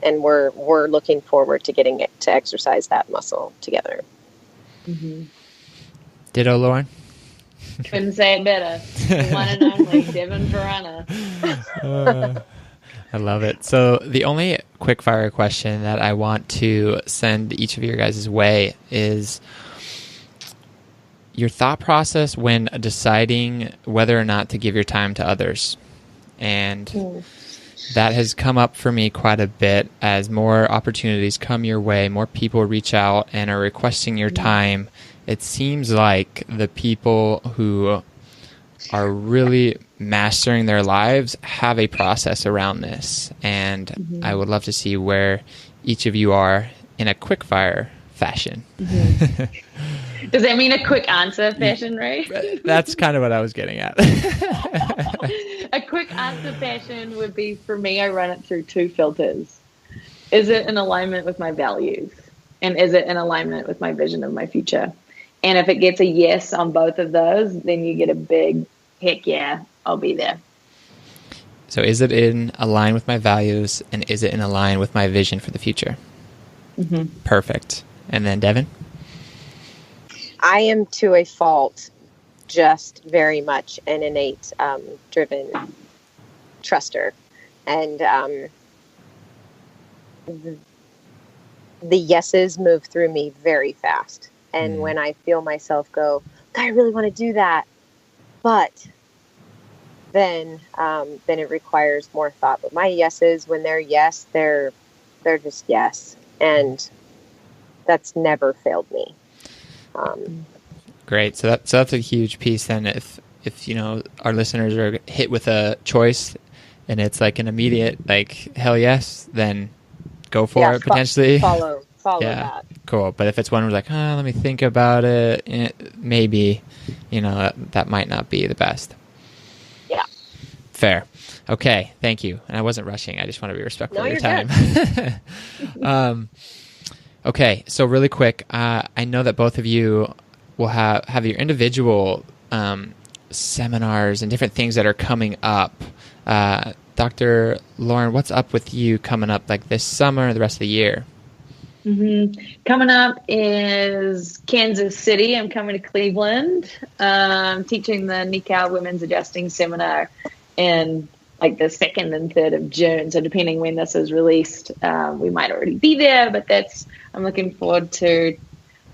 And we're looking forward to getting it to exercise that muscle together. Mm-hmm. Ditto, Lauren. Couldn't say it better. The one and only Devin Vrana. I love it. So the only quick fire question that I want to send each of your guys' way is your thought process when deciding whether or not to give your time to others. And that has come up for me quite a bit as more opportunities come your way, more people reach out and are requesting your time. It seems like the people who are really mastering their lives have a process around this. And I would love to see where each of you are in a quick fire fashion. Does that mean a quick answer fashion, right? That's kind of what I was getting at. A quick answer fashion would be, for me, I run it through two filters. Is it in alignment with my values? And is it in alignment with my vision of my future? And if it gets a yes on both of those, then you get a big, heck yeah, I'll be there. So is it in align with my values, and is it in align with my vision for the future? Perfect. And then Devin? I am, to a fault, just very much an innate driven truster. And the yeses move through me very fast. And when I feel myself go, I really want to do that, but then it requires more thought. But my yeses, when they're yes, they're just yes. And that's never failed me. Great. So that's a huge piece. Then if you know, our listeners are hit with a choice and it's like an immediate, like, hell yes, then go for it potentially. Follow that. Cool. But if it's one where like, let me think about it, maybe, you know, that might not be the best. Yeah. Fair. Okay. Thank you. And I wasn't rushing. I just want to be respectful of your time. Okay. So really quick, I know that both of you will have your individual seminars and different things that are coming up. Dr. Lauren, what's up with you coming up like this summer, the rest of the year? Coming up is Kansas City. I'm coming to Cleveland, teaching the Nikau Women's Adjusting Seminar in like the 2nd and 3rd of June. So depending when this is released, we might already be there, but I'm looking forward to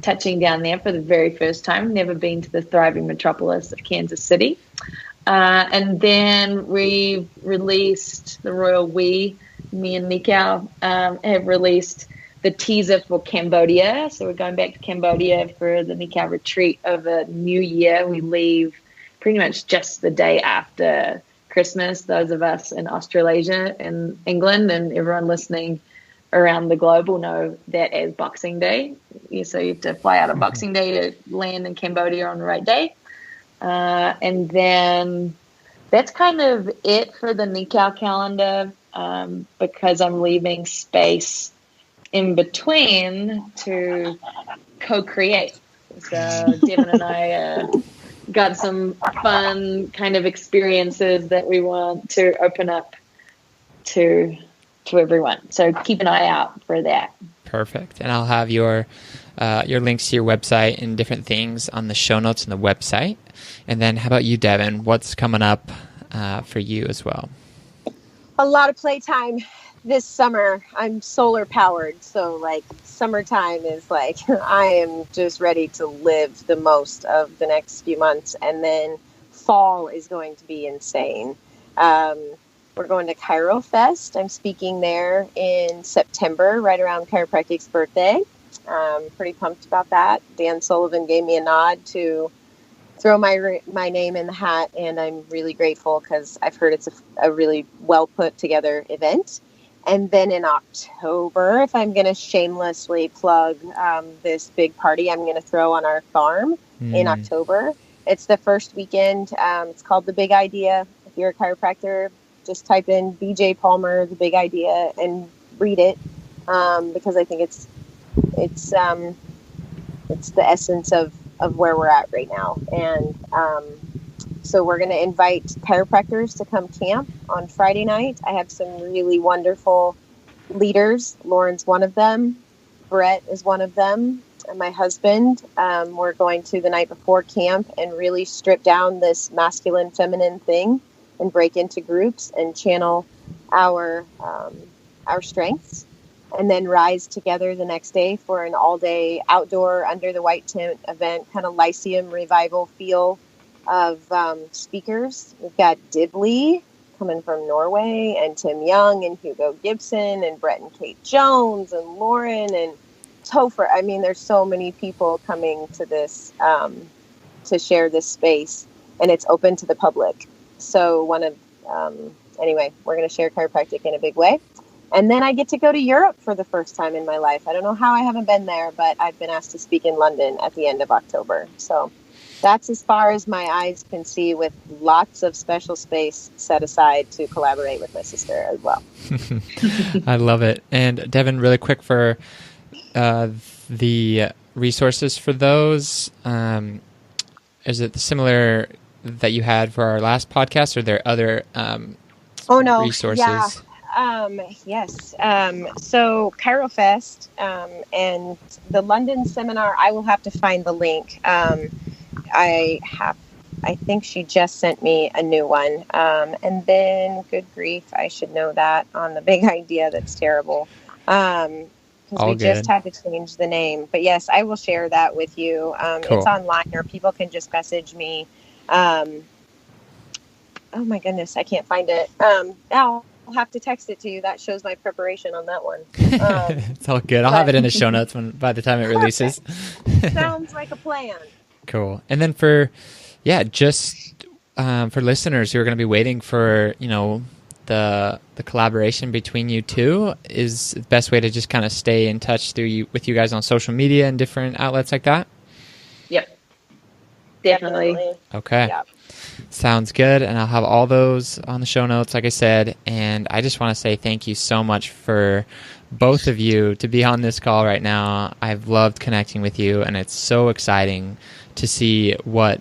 touching down there for the very first time. Never been to the thriving metropolis of Kansas City. And then we've released the royal me and Nikau have released the teaser for Cambodia. So we're going back to Cambodia for the Nikau retreat over New Year. We leave pretty much just the day after Christmas, those of us in Australasia and England, and everyone listening around the globe will know that as Boxing Day. So you have to fly out on Boxing Day to land in Cambodia on the right day. And then that's kind of it for the Nikau calendar, because I'm leaving space in between to co-create. So Devin and I got some fun kind of experiences that we want to open up to everyone. So keep an eye out for that. Perfect. And I'll have your links to your website and different things on the show notes on the website. And then how about you, Devin? What's coming up for you as well? A lot of playtime this summer. I'm solar powered. So like summertime is like, I am just ready to live the most of the next few months. And then fall is going to be insane. We're going to Chiro Fest. I'm speaking there in September, right around Chiropractic's birthday. Pretty pumped about that. Dan Sullivan gave me a nod to throw my name in the hat, and I'm really grateful because I've heard it's a really well put together event. And then in October, if I'm going to shamelessly plug this big party I'm going to throw on our farm in October. It's the first weekend. It's called The Big Idea. If you're a chiropractor, just type in BJ Palmer, The Big Idea, and read it, because I think it's the essence of where we're at right now. And so we're going to invite chiropractors to come camp on Friday night. I have some really wonderful leaders. Lauren's one of them. Brett is one of them. And my husband. We're going to the night before camp and really strip down this masculine, feminine thing and break into groups and channel our strengths, and then rise together the next day for an all-day outdoor under the white tent event, kind of Lyceum revival feel of speakers. We've got Dibley coming from Norway, and Tim Young and Hugo Gibson and Brett and Kate Jones and Lauren and Topher. I mean, there's so many people coming to this to share this space, and it's open to the public. So anyway, we're going to share chiropractic in a big way. And then I get to go to Europe for the first time in my life. I don't know how I haven't been there, but I've been asked to speak in London at the end of October. So that's as far as my eyes can see, with lots of special space set aside to collaborate with my sister as well. I love it. And Devin, really quick for the resources for those, is it similar that you had for our last podcast, or are there other resources? Yeah. Yes. So Chiro Fest and the London seminar, I will have to find the link. I think she just sent me a new one. And then, good grief, I should know that on the Big Idea. That's terrible. Because we just had to change the name. But yes, I will share that with you. Cool. It's online, or people can just message me. Oh my goodness, I can't find it. I'll have to text it to you. That shows my preparation on that one. It's all good. I'll have it in the show notes by the time it releases. Sounds like a plan. Cool. And then for listeners who are going to be waiting for, the collaboration between you two, is the best way to just kind of stay in touch with you guys on social media and different outlets like that? Yep. Definitely. Okay. Yep. Sounds good. And I'll have all those on the show notes, like I said. And I just want to say thank you so much for both of you to be on this call right now. I've loved connecting with you, and it's so exciting to see what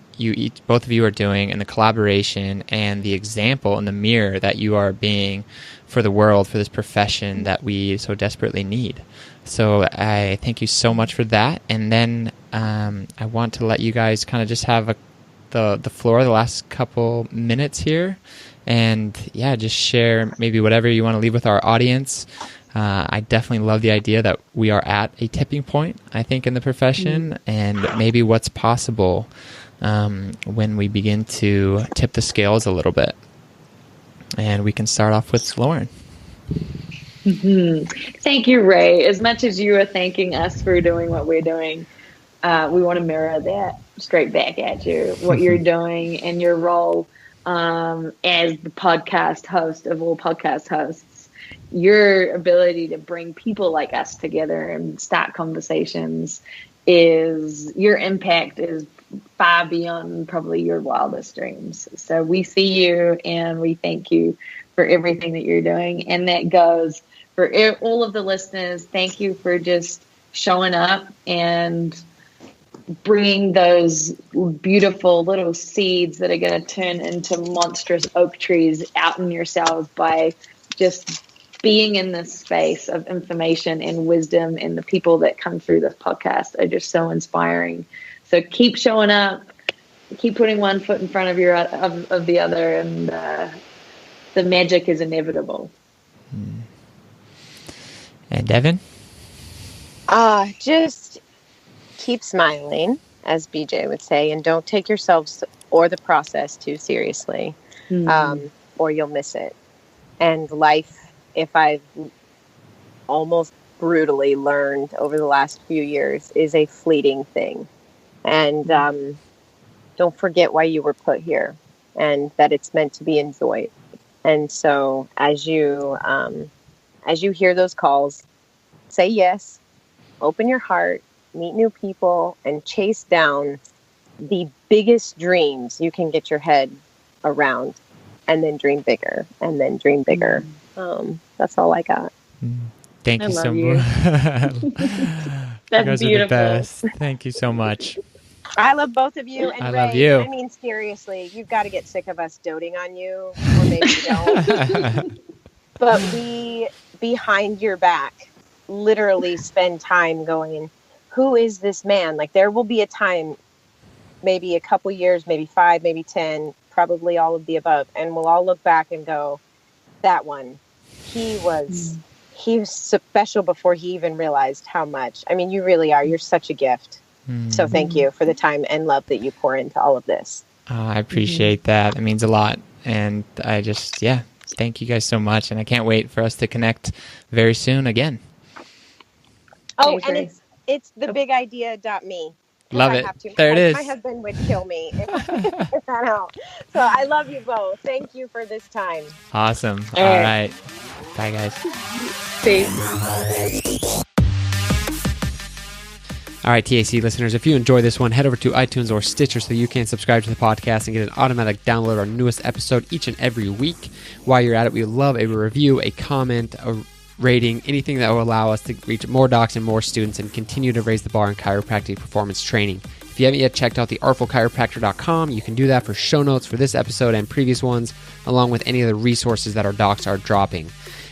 both of you are doing, and the collaboration and the example and the mirror that you are being for the world, for this profession that we so desperately need. So I thank you so much for that. And then I want to let you guys kind of just have the floor the last couple minutes here, And yeah, just share maybe whatever you want to leave with our audience. I definitely love the idea that we are at a tipping point, I think, in the profession, and maybe what's possible when we begin to tip the scales a little bit. And we can start off with Lauren. Thank you, Ray. As much as you are thanking us for doing what we're doing, we want to mirror that straight back at you, what you're doing and your role as the podcast host of all podcast hosts. Your ability to bring people like us together and start conversations your impact is far beyond probably your wildest dreams. So we see you and we thank you for everything that you're doing. And that goes for all of the listeners. Thank you for just showing up and bringing those beautiful little seeds that are going to turn into monstrous oak trees out in yourselves by just being in this space of information and wisdom, and the people that come through this podcast are just so inspiring. So keep showing up, keep putting one foot in front of the other, and the magic is inevitable. And Devin? Just keep smiling, as BJ would say, and don't take yourselves or the process too seriously, or you'll miss it. And life, if I've almost brutally learned over the last few years, is a fleeting thing. And don't forget why you were put here, and that it's meant to be enjoyed. And so as you hear those calls, say yes, open your heart, meet new people, and chase down the biggest dreams you can get your head around, and then dream bigger, and then dream bigger. That's all I got. Thank you so much. That's you guys beautiful. Are the best. Thank you so much. I love both of you. And I Ray, love you. I mean, seriously, you've got to get sick of us doting on you, or maybe you don't. But we, behind your back, literally spend time going, who is this man? Like, there will be a time, maybe a couple years, maybe 5, maybe 10, probably all of the above, and we'll all look back and go, that one, he was special before he even realized how much. I mean, you really are. You're such a gift. So thank you for the time and love that you pour into all of this. I appreciate that. It means a lot. And I just, thank you guys so much. And I can't wait for us to connect very soon again. Oh, and it's the big idea.me. Love it. There it is. My husband would kill me if I get that out. So I love you both. Thank you for this time. Awesome. All right. Bye, guys. See. All right, TAC listeners, if you enjoy this one, head over to iTunes or Stitcher so you can subscribe to the podcast and get an automatic download of our newest episode each and every week. While you're at it, we would love a review, a comment, a rating, anything that will allow us to reach more docs and more students and continue to raise the bar in chiropractic performance training. If you haven't yet checked out the artfulchiropractor.com, you can do that for show notes for this episode and previous ones, along with any of the resources that our docs are dropping.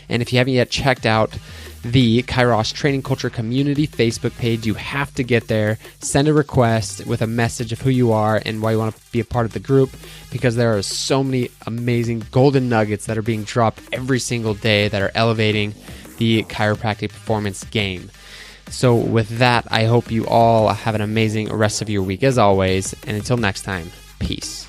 And if you haven't yet checked out the Kairos Training Culture Community Facebook page, you have to get there, send a request with a message of who you are and why you want to be a part of the group, because there are so many amazing golden nuggets that are being dropped every single day that are elevating the chiropractic performance game. So with that, I hope you all have an amazing rest of your week as always, and until next time, peace.